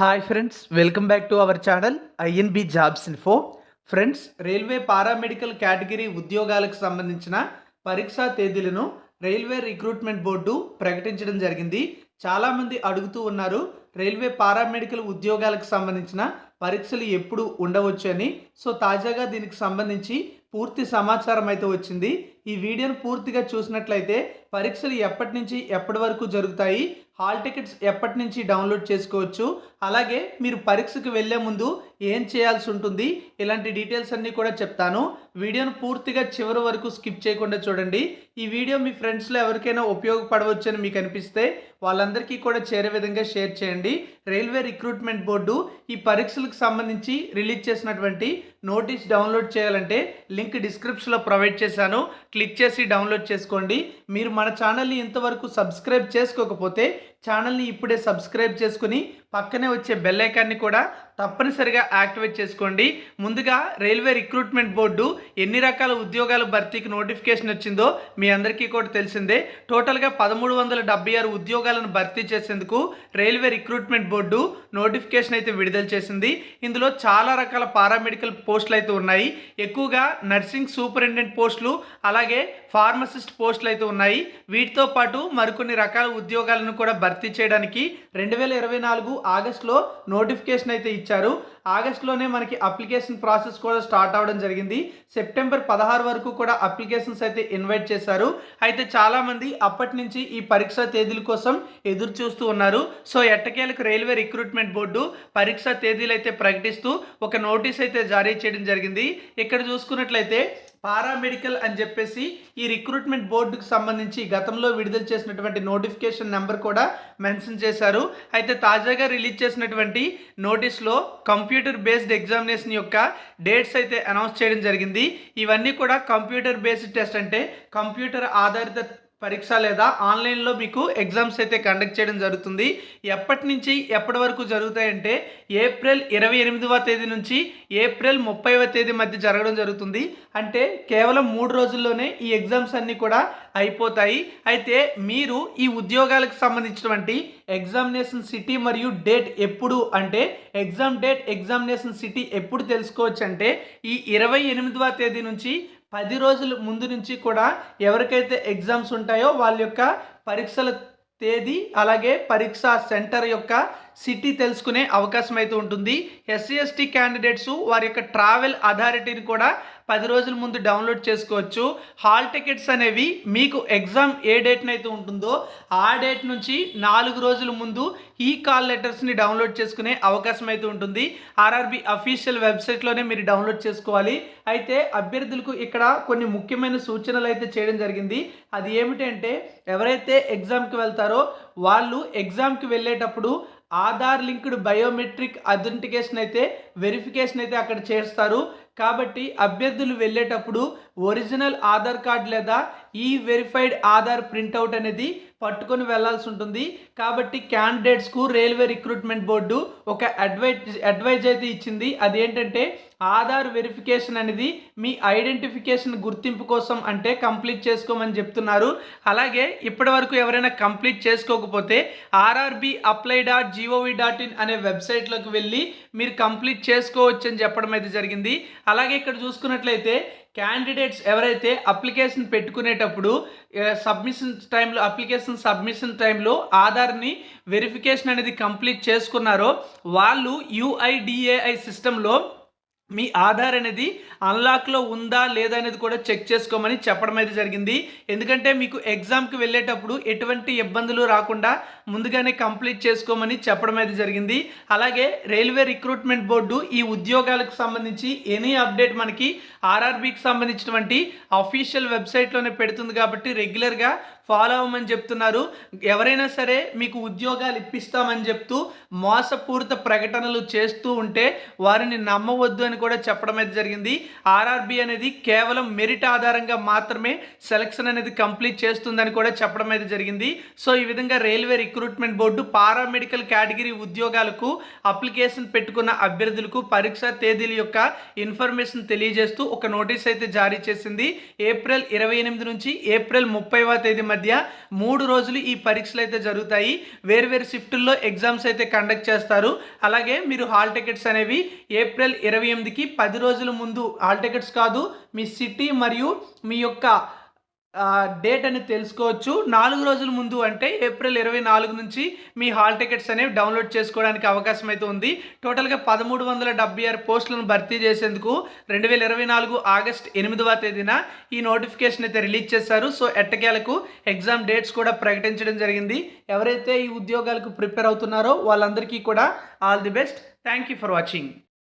Hi friends, welcome back to our channel INB jobs info. Friends, railway paramedical category ఉద్యోగాలకు సంబంధించిన పరీక్షా తేదీలను railway recruitment board ప్రకటించడం జరిగింది. చాలామంది అడుగుతూ ఉన్నారు, రైల్వే పారామెడికల్ ఉద్యోగాలకు సంబంధించిన పరీక్షలు ఎప్పుడు ఉండవచ్చు అని. సో తాజాగా దీనికి సంబంధించి పూర్తి సమాచారం అయితే వచ్చింది. ఈ వీడియోను పూర్తిగా చూసినట్లయితే పరీక్షలు ఎప్పటి నుంచి ఎప్పటి వరకు జరుగుతాయి, హాల్ టికెట్స్ ఎప్పటి నుంచి డౌన్లోడ్ చేసుకోవచ్చు, అలాగే మీరు పరీక్షకు వెళ్ళే ముందు ఏం చేయాల్సి ఉంటుంది, ఇలాంటి డీటెయిల్స్ అన్నీ కూడా చెప్తాను. వీడియోను పూర్తిగా చివరి వరకు స్కిప్ చేయకుండా చూడండి. ఈ వీడియో మీ ఫ్రెండ్స్లో ఎవరికైనా ఉపయోగపడవచ్చు అని మీకు అనిపిస్తే వాళ్ళందరికీ కూడా చేరే విధంగా షేర్ చేయండి. రైల్వే రిక్రూట్మెంట్ బోర్డు ఈ పరీక్షలకు సంబంధించి రిలీజ్ చేసినటువంటి నోటీస్ డౌన్లోడ్ చేయాలంటే లింక్ డిస్క్రిప్షన్లో ప్రొవైడ్ చేశాను, క్లిక్ చేసి డౌన్లోడ్ చేసుకోండి. మీరు మన ఛానల్ని ఇంతవరకు సబ్స్క్రైబ్ చేసుకోకపోతే ఛానల్ని ఇప్పుడే సబ్స్క్రైబ్ చేసుకుని పక్కనే వచ్చే బెల్ ఐకాన్ని కూడా తప్పనిసరిగా యాక్టివేట్ చేసుకోండి. ముందుగా రైల్వే రిక్రూట్మెంట్ బోర్డు ఎన్ని రకాల ఉద్యోగాల భర్తీకి నోటిఫికేషన్ వచ్చిందో మీ అందరికీ కూడా తెలిసిందే. టోటల్గా 1376 ఉద్యోగాలను భర్తీ చేసేందుకు రైల్వే రిక్రూట్మెంట్ బోర్డు నోటిఫికేషన్ అయితే విడుదల చేసింది. ఇందులో చాలా రకాల పారామెడికల్ పోస్టులు అయితే ఉన్నాయి. ఎక్కువగా నర్సింగ్ సూపరింటెండెంట్ పోస్టులు, అలాగే ఫార్మసిస్ట్ పోస్టులు అయితే ఉన్నాయి. వీటితో పాటు మరికొన్ని రకాల ఉద్యోగాలను కూడా భర్తీ చేయడానికి 2024 ఆగస్టులో నోటిఫికేషన్ అయితే ఇచ్చారు. ఆగస్టులోనే మనకి అప్లికేషన్ ప్రాసెస్ కూడా స్టార్ట్ అవ్వడం జరిగింది. సెప్టెంబర్ 16 వరకు కూడా అప్లికేషన్స్ అయితే ఇన్వైట్ చేశారు. అయితే చాలామంది అప్పటి నుంచి ఈ పరీక్షా తేదీల కోసం ఎదురు చూస్తూ ఉన్నారు. సో ఎట్టకేలకు రైల్వే రిక్రూట్మెంట్ బోర్డు పరీక్షా తేదీలు అయితే ప్రకటిస్తూ ఒక నోటీస్ అయితే జారీ చేయడం జరిగింది. ఇక్కడ చూసుకున్నట్లయితే పారామెడికల్ అని చెప్పేసి ఈ రిక్రూట్మెంట్ బోర్డుకు సంబంధించి గతంలో విడుదల చేసినటువంటి నోటిఫికేషన్ నెంబర్ కూడా మెన్షన్ చేశారు. అయితే తాజాగా రిలీజ్ చేసినటువంటి నోటీస్లో కంప్యూటర్ బేస్డ్ ఎగ్జామినేషన్ యొక్క డేట్స్ అయితే అనౌన్స్ చేయడం జరిగింది. ఇవన్నీ కూడా కంప్యూటర్ బేస్డ్ టెస్ట్, అంటే కంప్యూటర్ ఆధారిత పరీక్ష లేదా ఆన్లైన్లో మీకు ఎగ్జామ్స్ అయితే కండక్ట్ చేయడం జరుగుతుంది. ఎప్పటి నుంచి ఎప్పటి వరకు జరుగుతాయంటే ఏప్రిల్ 28వ తేదీ నుంచి ఏప్రిల్ 30వ తేదీ మధ్య జరగడం జరుగుతుంది. అంటే కేవలం 3 రోజుల్లోనే ఈ ఎగ్జామ్స్ అన్నీ కూడా అయిపోతాయి. అయితే మీరు ఈ ఉద్యోగాలకు సంబంధించినటువంటి ఎగ్జామినేషన్ సిటీ మరియు డేట్ ఎప్పుడు, అంటే ఎగ్జామ్ డేట్ ఎగ్జామినేషన్ సిటీ ఎప్పుడు తెలుసుకోవచ్చు అంటే ఈ 28వ తేదీ నుంచి 10 రోజుల ముందు నుంచి కూడా ఎవరికైతే ఎగ్జామ్స్ ఉంటాయో వాళ్ళ యొక్క పరీక్షల తేదీ, అలాగే పరీక్షా సెంటర్ యొక్క సిటీ తెలుసుకునే అవకాశం అయితే ఉంటుంది. ఎస్సీ ఎస్టీ క్యాండిడేట్స్ వారి యొక్క ట్రావెల్ అథారిటీని కూడా 10 రోజుల ముందు డౌన్లోడ్ చేసుకోవచ్చు. హాల్ టికెట్స్ అనేవి మీకు ఎగ్జామ్ ఏ డేట్న అయితే ఉంటుందో ఆ డేట్ నుంచి 4 రోజుల ముందు ఈ కాల్ లెటర్స్ని డౌన్లోడ్ చేసుకునే అవకాశం అయితే ఉంటుంది. ఆర్ఆర్బి అఫీషియల్ వెబ్సైట్లోనే మీరు డౌన్లోడ్ చేసుకోవాలి. అయితే అభ్యర్థులకు ఇక్కడ కొన్ని ముఖ్యమైన సూచనలు అయితే చేయడం జరిగింది. అది ఏమిటంటే ఎవరైతే ఎగ్జామ్కి వెళ్తారో వాళ్ళు ఎగ్జామ్కి వెళ్ళేటప్పుడు ఆధార్ లింక్డ్ బయోమెట్రిక్ అథెంటికేషన్ అయితే వెరిఫికేషన్ అయితే అక్కడ చేస్తారు. కాబట్టి అభ్యర్థులు వెళ్ళేటప్పుడు ఒరిజినల్ ఆధార్ కార్డ్ లేదా ఈ వెరిఫైడ్ ఆధార్ ప్రింట్అవుట్ అనేది పట్టుకొని వెళ్లాల్సి ఉంటుంది. కాబట్టి క్యాండిడేట్స్కు రైల్వే రిక్రూట్మెంట్ బోర్డు ఒక అడ్వైజ్ అయితే ఇచ్చింది. అదేంటంటే ఆధార్ వెరిఫికేషన్ అనేది మీ ఐడెంటిఫికేషన్ గుర్తింపు కోసం అంటే కంప్లీట్ చేసుకోమని చెప్తున్నారు. అలాగే ఇప్పటి వరకు ఎవరైనా కంప్లీట్ చేసుకోకపోతే rrbapply.gov.in అనే వెబ్సైట్లోకి వెళ్ళి మీరు కంప్లీట్ చేసుకోవచ్చు అని చెప్పడం అయితే జరిగింది. అలాగే ఇక్కడ చూసుకున్నట్లయితే క్యాండిడేట్స్ ఎవరైతే అప్లికేషన్ పెట్టుకునేటప్పుడు అప్లికేషన్ సబ్మిషన్ టైంలో ఆధార్ని వెరిఫికేషన్ అనేది కంప్లీట్ చేసుకున్నారో వాళ్ళు UIDAI సిస్టంలో మీ ఆధార్ అనేది అన్లాక్లో ఉందా లేదా అనేది కూడా చెక్ చేసుకోమని చెప్పడం అయితే జరిగింది. ఎందుకంటే మీకు ఎగ్జామ్కి వెళ్ళేటప్పుడు ఎటువంటి ఇబ్బందులు రాకుండా ముందుగానే కంప్లీట్ చేసుకోమని చెప్పడం అయితే జరిగింది. అలాగే రైల్వే రిక్రూట్మెంట్ బోర్డు ఈ ఉద్యోగాలకు సంబంధించి ఎనీ అప్డేట్ మనకి ఆర్ఆర్బీకి సంబంధించినటువంటి అఫీషియల్ వెబ్సైట్లోనే పెడుతుంది. కాబట్టి రెగ్యులర్గా ఫాలో అవ్వమని చెప్తున్నారు. ఎవరైనా సరే మీకు ఉద్యోగాలు ఇప్పిస్తామని చెప్తూ మోసపూరిత ప్రకటనలు చేస్తూ ఉంటే వారిని నమ్మవద్దు అని కూడా చెప్పడం అయితే జరిగింది. ఆర్ఆర్బి అనేది కేవలం మెరిట్ ఆధారంగా మాత్రమే సెలక్షన్ అనేది కంప్లీట్ చేస్తుందని కూడా చెప్పడం అయితే జరిగింది. సో ఈ విధంగా railway recruitment board paramedical category ఉద్యోగాలకు అప్లికేషన్ పెట్టుకున్న అభ్యర్థులకు పరీక్ష తేదీల యొక్క ఇన్ఫర్మేషన్ తెలియజేస్తూ ఒక నోటీస్ అయితే జారీ చేసింది. ఏప్రిల్ 28 నుంచి ఏప్రిల్ 30వ తేదీ మధ్య 3 రోజులు ఈ పరీక్షలు అయితే జరుగుతాయి. వేర్వేరు షిఫ్టుల్లో ఎగ్జామ్స్ అయితే కండక్ట్ చేస్తారు. అలాగే మీరు హాల్ టికెట్స్ అనేవి ఏప్రిల్ 28కి 10 రోజుల ముందు, హాల్ టికెట్స్ కాదు, మీ సిటీ మరియు మీ యొక్క డేట్ అనేది తెలుసుకోవచ్చు. 4 రోజుల ముందు అంటే ఏప్రిల్ 24 నుంచి మీ హాల్ టికెట్స్ అనేవి డౌన్లోడ్ చేసుకోవడానికి అవకాశం అయితే ఉంది. టోటల్గా 1376 పోస్టులను భర్తీ చేసేందుకు 2024 ఆగస్ట్ 8వ తేదీన ఈ నోటిఫికేషన్ అయితే రిలీజ్ చేశారు. సో ఎట్టకేలకు ఎగ్జామ్ డేట్స్ కూడా ప్రకటించడం జరిగింది. ఎవరైతే ఈ ఉద్యోగాలకు ప్రిపేర్ అవుతున్నారో వాళ్ళందరికీ కూడా all the best. Thank you for watching.